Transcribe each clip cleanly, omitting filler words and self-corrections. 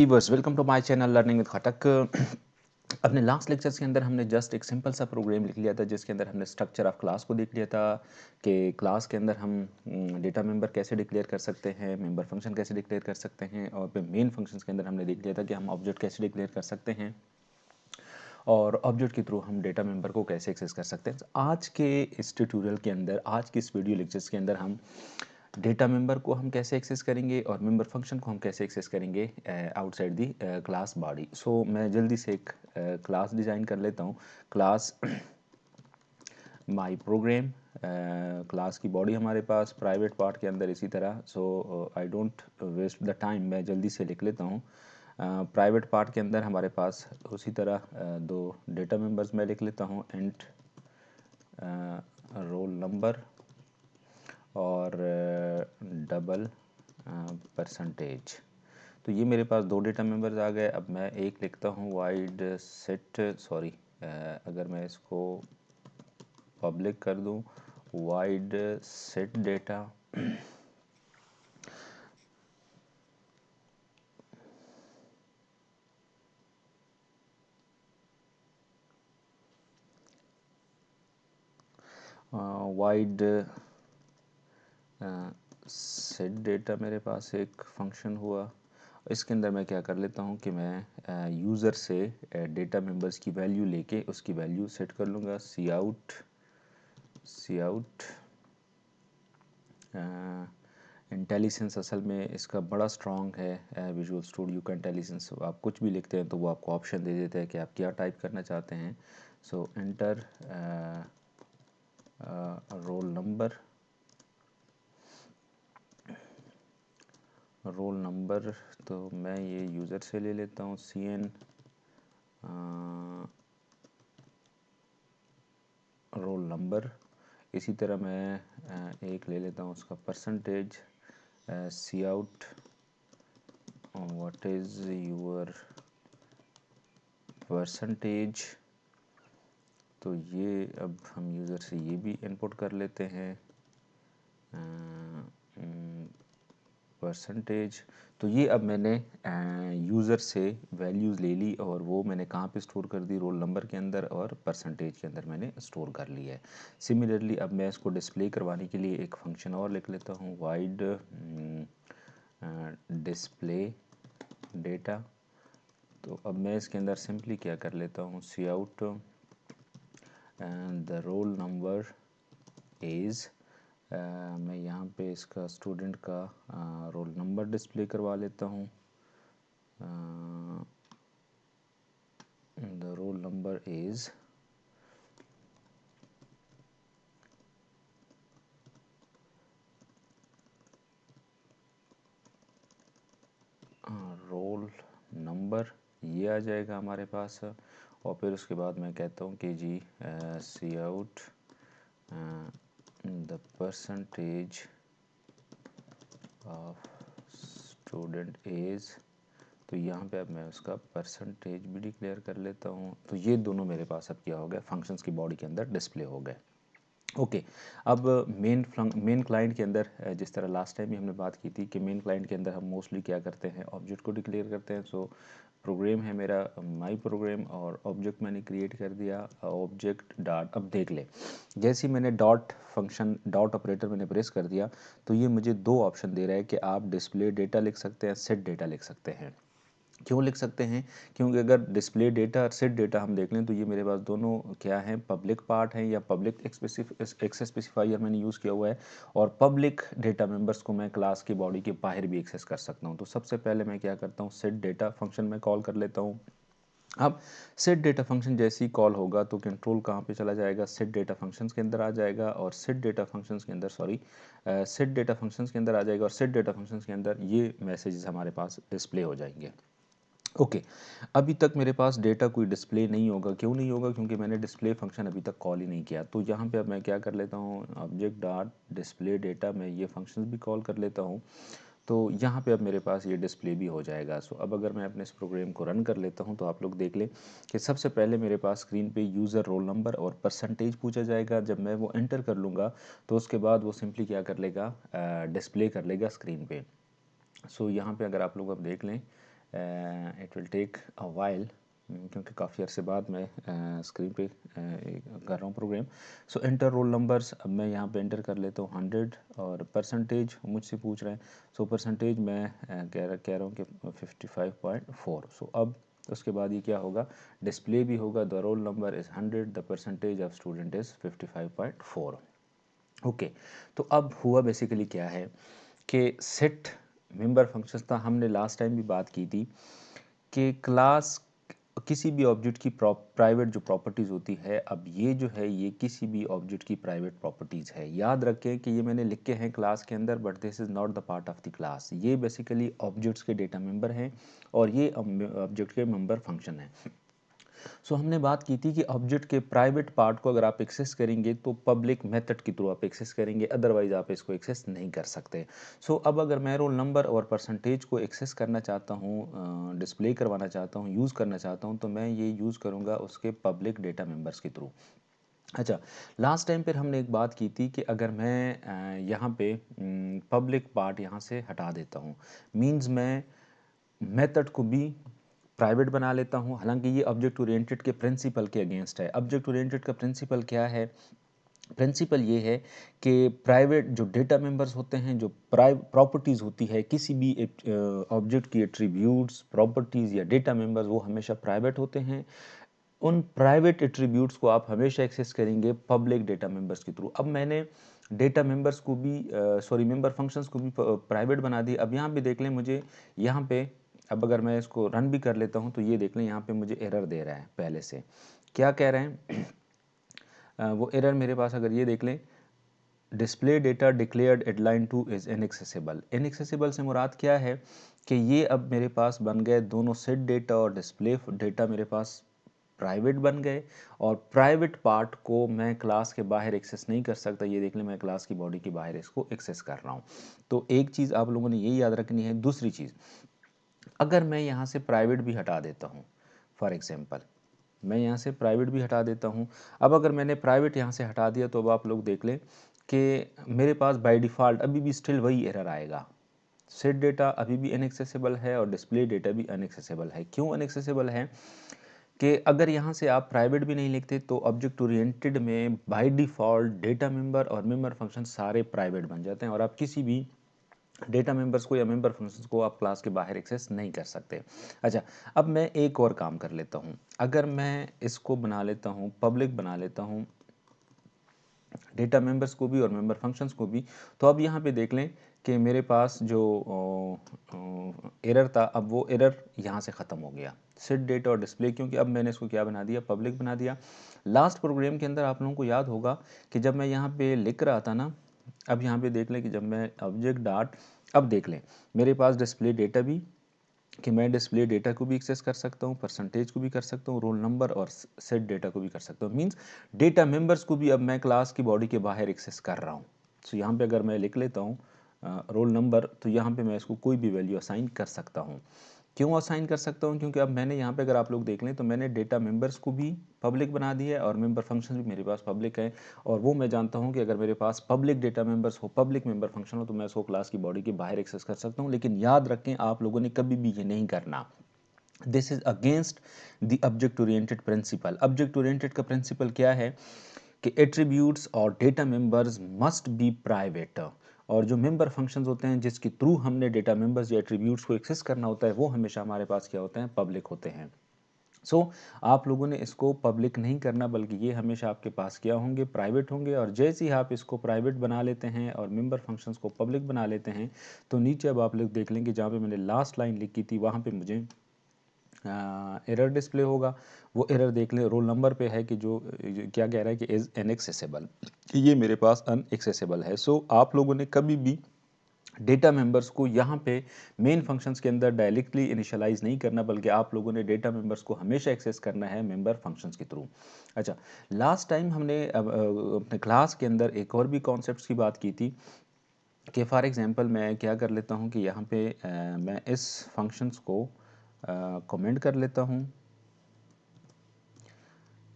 Viewers, welcome to my channel learning with Khatak. अपने last lectures के अंदर हमने जस्ट एक सिंपल सा प्रोग्राम लिख लिया था जिसके अंदर हमने स्ट्रक्चर ऑफ क्लास को देख लिया था कि क्लास के अंदर हम डेटा मेंबर कैसे डिक्लेयर कर सकते हैं, मेंबर फंक्शन कैसे डिक्लेयर कर सकते हैं, और फिर मेन फंक्शंस के अंदर हमने देख लिया था कि हम ऑब्जेक्ट कैसे डिक्लेयर कर सकते हैं और ऑब्जेक्ट के थ्रू हम डेटा मेंबर को कैसे एक्सेस कर सकते हैं। आज के इस ट्यूटोरियल के अंदर, आज की इस वीडियो लेक्चर्स के अंदर हम डेटा मेंबर को हम कैसे एक्सेस करेंगे और मेंबर फंक्शन को हम कैसे एक्सेस करेंगे outside the class body. So मैं जल्दी से एक क्लास डिज़ाइन कर लेता हूँ। क्लास माई प्रोग्राम, क्लास की बॉडी हमारे पास प्राइवेट पार्ट के अंदर इसी तरह। So I don't waste the time, मैं जल्दी से लिख लेता हूँ। प्राइवेट पार्ट के अंदर हमारे पास उसी तरह दो डेटा मेंबर्स मैं लिख लेता हूँ, इंट रोल नंबर और डबल परसेंटेज। तो ये मेरे पास दो डेटा मेंबर्स आ गए। अब मैं एक लिखता हूँ वाइड सेट, सॉरी, अगर मैं इसको पब्लिक कर दूँ, wide set data wide set data मेरे पास एक फंक्शन हुआ। इसके अंदर मैं क्या कर लेता हूँ कि मैं यूज़र से डेटा मेंबर्स की वैल्यू लेके उसकी वैल्यू सेट कर लूँगा। सी आउट इंटेलिजेंस असल में इसका बड़ा स्ट्रॉन्ग है। विजुअल स्टूडियो का इंटेलिजेंस, आप कुछ भी लिखते हैं तो वो आपको ऑप्शन दे देता है कि आप क्या टाइप करना चाहते हैं। सो एंटर रोल नंबर, तो मैं ये यूज़र से ले लेता हूँ CN रोल नंबर। इसी तरह मैं एक ले लेता हूँ उसका percentage, see out what is your percentage. तो ये अब हम यूज़र से ये भी इनपुट कर लेते हैं, परसेंटेज। तो ये अब मैंने यूज़र से वैल्यूज़ ले ली और वो मैंने कहाँ पे स्टोर कर दी, रोल नंबर के अंदर और परसेंटेज के अंदर मैंने स्टोर कर लिया है। सिमिलरली अब मैं इसको डिस्प्ले करवाने के लिए एक फंक्शन और लिख लेता हूँ, वाइड डिस्प्ले डेटा। तो अब मैं इसके अंदर सिंपली क्या कर लेता हूँ, see out the roll number is, मैं यहाँ पे इसका स्टूडेंट का रोल नंबर डिस्प्ले करवा लेता हूँ। The roll number is roll number, ये आ जाएगा हमारे पास। और फिर उसके बाद मैं कहता हूँ कि जी see out the percentage of student is. तो यहाँ पे अब मैं उसका परसेंटेज भी डिक्लेयर कर लेता हूँ। तो ये दोनों मेरे पास अब क्या हो गया, फंक्शंस की बॉडी के अंदर डिस्प्ले हो गए। ओके अब मेन क्लाइंट के अंदर जिस तरह लास्ट टाइम भी हमने बात की थी कि मेन क्लाइंट के अंदर हम मोस्टली क्या करते हैं, ऑब्जेक्ट को डिक्लेयर करते हैं। सो प्रोग्राम है मेरा माई प्रोग्राम और ऑब्जेक्ट मैंने क्रिएट कर दिया, ऑब्जेक्ट डॉट। अब देख ले, जैसे ही मैंने डॉट फंक्शन, डॉट ऑपरेटर मैंने प्रेस कर दिया तो ये मुझे दो ऑप्शन दे रहा है कि आप डिस्प्ले डेटा लिख सकते हैं, सेट डेटा लिख सकते हैं। क्यों लिख सकते हैं? क्योंकि अगर डिस्प्ले डेटा और सेट डेटा हम देख लें तो ये मेरे पास दोनों क्या हैं, पब्लिक पार्ट हैं या पब्लिक एक्सेस स्पेसिफायर मैंने यूज़ किया हुआ है। और पब्लिक डेटा मेंबर्स को मैं क्लास की बॉडी के बाहर भी एक्सेस कर सकता हूँ। तो सबसे पहले मैं क्या करता हूँ, सेट डेटा फंक्शन में कॉल कर लेता हूँ। अब सेट डेटा फंक्शन जैसे ही कॉल होगा तो कंट्रोल कहाँ पे चला जाएगा, सेट डेटा फंक्शंस के अंदर आ जाएगा और सेट डेटा फंक्शंस के अंदर, सेट डेटा फंक्शंस के अंदर आ जाएगा और सेट डेटा फंक्शंस के अंदर ये मैसेजेस हमारे पास डिस्प्ले हो जाएंगे। ओके अभी तक मेरे पास डेटा कोई डिस्प्ले नहीं होगा। क्यों नहीं होगा? क्योंकि मैंने डिस्प्ले फंक्शन अभी तक कॉल ही नहीं किया। तो यहाँ पे अब मैं क्या कर लेता हूँ, ऑब्जेक्ट डॉट डिस्प्ले डेटा, मैं ये फंक्शंस भी कॉल कर लेता हूँ। तो यहाँ पे अब मेरे पास ये डिस्प्ले भी हो जाएगा। सो अब अगर मैं अपने इस प्रोग्राम को रन कर लेता हूँ तो आप लोग देख लें कि सबसे पहले मेरे पास स्क्रीन पे यूज़र रोल नंबर और परसेंटेज पूछा जाएगा। जब मैं वो एंटर कर लूँगा तो उसके बाद वो सिंपली क्या कर लेगा, डिस्प्ले कर लेगा स्क्रीन पे। सो यहाँ पे अगर आप लोग अब देख लें, it will take a while, क्योंकि काफ़ी अरसे बाद मैं स्क्रीन पे कर रहा हूँ program. So enter roll numbers, अब मैं यहाँ पे एंटर कर लेता हूँ 100 और परसेंटेज मुझसे पूछ रहे हैं। सो परसेंटेज मैं कह रहा हूँ कि 55.4। सो अब उसके बाद ये क्या होगा, डिस्प्ले भी होगा, the roll number is 100, the percentage of student is 55.4। Okay, तो अब हुआ बेसिकली क्या है कि सेट मेंबर फंक्शंस था, हमने लास्ट टाइम भी बात की थी कि क्लास किसी भी ऑब्जेक्ट की प्राइवेट जो प्रॉपर्टीज़ होती है, अब ये जो है ये किसी भी ऑब्जेक्ट की प्राइवेट प्रॉपर्टीज़ है। याद रखें कि ये मैंने लिखे हैं क्लास के अंदर, but this is not the part of the class. ये बेसिकली ऑब्जेक्ट्स के डेटा मेंबर हैं और ये ऑब्जेक्ट के मेंबर फंक्शन है। सो हमने बात की थी कि ऑब्जेक्ट के प्राइवेट पार्ट को अगर आप एक्सेस करेंगे तो पब्लिक मेथड के थ्रू आप एक्सेस करेंगे, अदरवाइज आप इसको एक्सेस नहीं कर सकते। सो अब अगर मैं रोल नंबर और परसेंटेज को एक्सेस करना चाहता हूँ, डिस्प्ले करवाना चाहता हूँ, यूज़ करना चाहता हूँ, तो मैं ये यूज़ करूँगा उसके पब्लिक डेटा मेंबर्स के थ्रू। अच्छा, लास्ट टाइम पर हमने एक बात की थी कि अगर मैं यहाँ पे पब्लिक पार्ट यहाँ से हटा देता हूँ, मीन्स मैं मेथड को भी प्राइवेट बना लेता हूँ, हालांकि ये ऑब्जेक्ट ओरिएंटेड के प्रिंसिपल के अगेंस्ट है। ऑब्जेक्ट ओरिएंटेड का प्रिंसिपल क्या है? प्रिंसिपल ये है कि प्राइवेट जो डेटा मेंबर्स होते हैं, जो प्रॉपर्टीज़ होती है किसी भी ऑब्जेक्ट की, एट्रीब्यूट्स, प्रॉपर्टीज़ या डेटा मेंबर्स, वो हमेशा प्राइवेट होते हैं। उन प्राइवेट एट्रीब्यूट्स को आप हमेशा एक्सेस करेंगे पब्लिक डेटा मेंबर्स के थ्रू। अब मैंने डेटा मेंबर्स को भी मेंबर फंक्शंस को भी प्राइवेट बना दी। अब यहाँ पे देख लें, मुझे यहाँ पे, अब अगर मैं इसको रन भी कर लेता हूँ तो ये देख लें यहाँ पे मुझे एरर दे रहा है। पहले से क्या कह रहे हैं वो एरर मेरे पास अगर ये देख लें, display data declared headline 2 is inaccessible. Inaccessible से मुराद क्या है कि ये अब मेरे पास बन गए दोनों सेट डेटा और डिस्प्ले डेटा मेरे पास प्राइवेट बन गए, और प्राइवेट पार्ट को मैं क्लास के बाहर एक्सेस नहीं कर सकता। ये देख लें मैं क्लास की बॉडी के बाहर इसको एक्सेस कर रहा हूँ। तो एक चीज़ आप लोगों ने यही याद रखनी है। दूसरी चीज़, अगर मैं यहाँ से प्राइवेट भी हटा देता हूँ, फॉर एग्जांपल मैं यहाँ से प्राइवेट भी हटा देता हूँ। अब अगर मैंने प्राइवेट यहाँ से हटा दिया तो अब आप लोग देख लें कि मेरे पास बाय डिफ़ॉल्ट अभी भी स्टिल वही एरर आएगा। सेट डेटा अभी भी अनएक्सेसिबल है और डिस्प्ले डेटा भी अनएक्सेसिबल है। क्यों अनएक्सेसिबल है? कि अगर यहाँ से आप प्राइवेट भी नहीं लिखते तो ऑब्जेक्ट ओरिएंटेड में बाय डिफ़ॉल्ट डेटा मेंबर और मेंबर फंक्शन सारे प्राइवेट बन जाते हैं और आप किसी भी डेटा मेंबर्स को या मेंबर फंक्शंस को आप क्लास के बाहर एक्सेस नहीं कर सकते। अच्छा, अब मैं एक और काम कर लेता हूँ। अगर मैं इसको बना लेता हूँ, पब्लिक बना लेता हूँ डेटा मेंबर्स को भी और मेंबर फंक्शंस को भी, तो अब यहाँ पे देख लें कि मेरे पास जो एरर था, अब वो एरर यहाँ से ख़त्म हो गया, सेट डेटा और डिस्प्ले, क्योंकि अब मैंने इसको क्या बना दिया, पब्लिक बना दिया। लास्ट प्रोग्राम के अंदर आप लोगों को याद होगा कि जब मैं यहाँ पे लिख रहा था ना, अब यहाँ पे देख लें कि जब मैं ऑब्जेक्ट डॉट, अब देख लें मेरे पास डिस्प्ले डेटा भी, कि मैं डिस्प्ले डेटा को भी एक्सेस कर सकता हूँ, परसेंटेज को भी कर सकता हूँ, रोल नंबर और सेट डेटा को भी कर सकता हूँ। मींस डेटा मेंबर्स को भी अब मैं क्लास की बॉडी के बाहर एक्सेस कर रहा हूँ। सो यहाँ पे अगर मैं लिख लेता हूँ रोल नंबर, तो यहाँ पे मैं इसको कोई भी वैल्यू असाइन कर सकता हूँ। क्यों असाइन कर सकता हूँ? क्योंकि अब मैंने यहाँ पे, अगर आप लोग देख लें, तो मैंने डेटा मेंबर्स को भी पब्लिक बना दिया है और मेंबर फंक्शन भी मेरे पास पब्लिक है। और वो मैं जानता हूँ कि अगर मेरे पास पब्लिक डेटा मेंबर्स हो, पब्लिक मेंबर फंक्शन हो, तो मैं उसको क्लास की बॉडी के बाहर एक्सेस कर सकता हूँ। लेकिन याद रखें, आप लोगों ने कभी भी ये नहीं करना। This is against the object oriented principle. Object oriented का प्रिंसिपल क्या है कि एट्रीब्यूट्स और data members must be private, और जो मेंबर फंक्शंस होते हैं जिसके थ्रू हमने डेटा मेंबर्स या एट्रीब्यूट्स को एक्सेस करना होता है, वो हमेशा हमारे पास क्या होते हैं, पब्लिक होते हैं। आप लोगों ने इसको पब्लिक नहीं करना, बल्कि ये हमेशा आपके पास क्या होंगे, प्राइवेट होंगे। और जैसे ही आप इसको प्राइवेट बना लेते हैं और मेंबर फंक्शंस को पब्लिक बना लेते हैं, तो नीचे अब आप लोग देख लेंगे जहाँ पे मैंने लास्ट लाइन लिखी थी, वहाँ पे मुझे एरर डिस्प्ले होगा। वो एरर देख लें, रोल नंबर पे है कि जो क्या कह रहा है कि इज़ अनएक्सेसिबल, ये मेरे पास अनएक्सेसिबल है। आप लोगों ने कभी भी डेटा मेंबर्स को यहाँ पे मेन फंक्शंस के अंदर डायरेक्टली इनिशियलाइज नहीं करना, बल्कि आप लोगों ने डेटा मेंबर्स को हमेशा एक्सेस करना है मेंबर फंक्शंस के थ्रू। अच्छा, लास्ट टाइम हमने अपने क्लास के अंदर एक और भी कॉन्सेप्ट्स की बात की थी कि फॉर एग्जांपल मैं क्या कर लेता हूँ कि यहाँ पे मैं इस फंक्शंस को कमेंट कर लेता हूँ,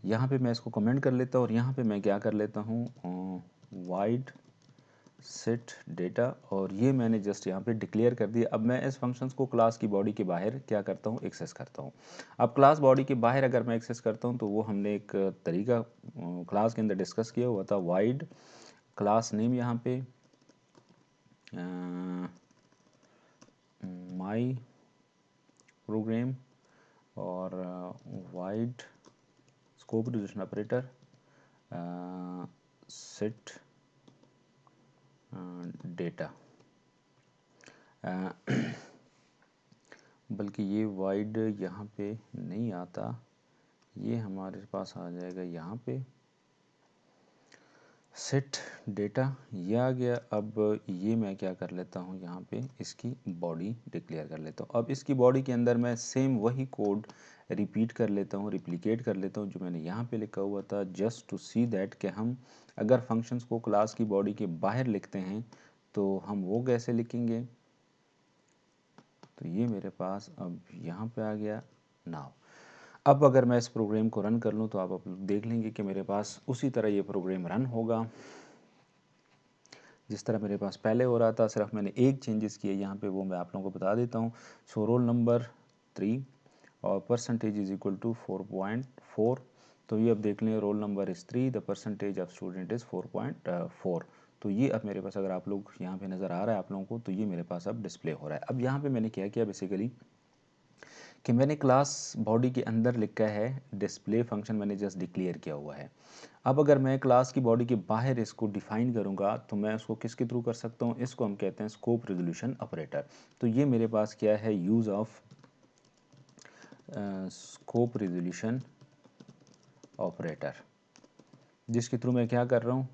यहाँ पे मैं इसको कमेंट कर लेता हूँ और यहाँ पे मैं क्या कर लेता हूँ, वाइड सेट डेटा, और ये मैंने जस्ट यहाँ पे डिक्लेयर कर दिया। अब मैं इस फंक्शंस को क्लास की बॉडी के बाहर क्या करता हूँ, एक्सेस करता हूँ। अब क्लास बॉडी के बाहर अगर मैं एक्सेस करता हूँ तो वो हमने एक तरीका क्लास के अंदर डिस्कस किया हुआ था, वाइड क्लास नेम यहाँ पे माई प्रोग्राम और wide scope resolution operator set data, बल्कि ये वाइड यहाँ पे नहीं आता, ये हमारे पास आ जाएगा यहाँ पे सेट डेटा, ये आ गया। अब ये मैं क्या कर लेता हूँ, यहाँ पे इसकी बॉडी डिक्लेयर कर लेता हूँ। अब इसकी बॉडी के अंदर मैं सेम वही कोड रिपीट कर लेता हूँ, रिप्लिकेट कर लेता हूँ जो मैंने यहाँ पे लिखा हुआ था, जस्ट टू सी दैट कि हम अगर फंक्शंस को क्लास की बॉडी के बाहर लिखते हैं तो हम वो कैसे लिखेंगे। तो ये मेरे पास अब यहाँ पे आ गया। नाउ अब अगर मैं इस प्रोग्राम को रन कर लूँ तो आप लोग देख लेंगे कि मेरे पास उसी तरह ये प्रोग्राम रन होगा जिस तरह मेरे पास पहले हो रहा था। सिर्फ मैंने एक चेंजेस किए यहाँ पे, वो मैं आप लोगों को बता देता हूँ। सो रोल नंबर 3 और परसेंटेज इज इक्वल टू 4.4। तो ये अब देख लें, role number is 3, the percentage of student is 4.4। तो ये अब मेरे पास, अगर आप लोग यहाँ पे नज़र आ रहा है आप लोगों को, तो ये मेरे पास अब डिस्प्ले हो रहा है। अब यहाँ पे मैंने क्या किया बेसिकली कि मैंने क्लास बॉडी के अंदर लिखा है डिस्प्ले फंक्शन, मैंने जस्ट डिक्लेयर किया हुआ है। अब अगर मैं क्लास की बॉडी के बाहर इसको डिफाइन करूँगा तो मैं उसको किसके थ्रू कर सकता हूँ, इसको हम कहते हैं स्कोप रिजोल्यूशन ऑपरेटर। तो ये मेरे पास क्या है, use of scope resolution operator, जिसके थ्रू मैं क्या कर रहा हूँ,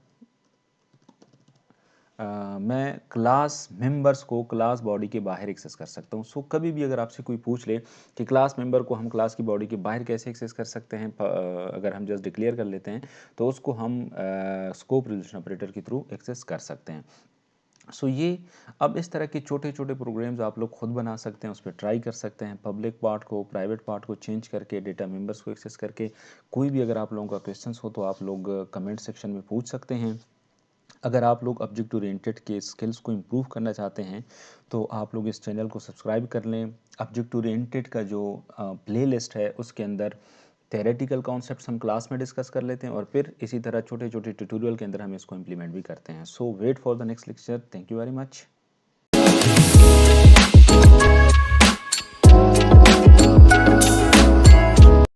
मैं क्लास मेंबर्स को क्लास बॉडी के बाहर एक्सेस कर सकता हूँ। सो कभी भी अगर आपसे कोई पूछ ले कि क्लास मेंबर को हम क्लास की बॉडी के बाहर कैसे एक्सेस कर सकते हैं, अगर हम जस्ट डिक्लेयर कर लेते हैं तो उसको हम स्कोप रिजोल्यूशन ऑपरेटर के थ्रू एक्सेस कर सकते हैं। सो ये अब इस तरह के छोटे छोटे प्रोग्राम्स आप लोग खुद बना सकते हैं, उस पर ट्राई कर सकते हैं, पब्लिक पार्ट को प्राइवेट पार्ट को चेंज करके, डेटा मेंबर्स को एक्सेस करके। कोई भी अगर आप लोगों का क्वेश्चंस हो तो आप लोग कमेंट सेक्शन में पूछ सकते हैं। अगर आप लोग ऑब्जेक्ट ओरिएंटेड के स्किल्स को इम्प्रूव करना चाहते हैं तो आप लोग इस चैनल को सब्सक्राइब कर लें। ऑब्जेक्ट ओरिएंटेड का जो प्लेलिस्ट है उसके अंदर थेरेटिकल कॉन्सेप्ट्स हम क्लास में डिस्कस कर लेते हैं और फिर इसी तरह छोटे छोटे ट्यूटोरियल के अंदर हम इसको इम्प्लीमेंट भी करते हैं। So wait for the next lecture. Thank you very much.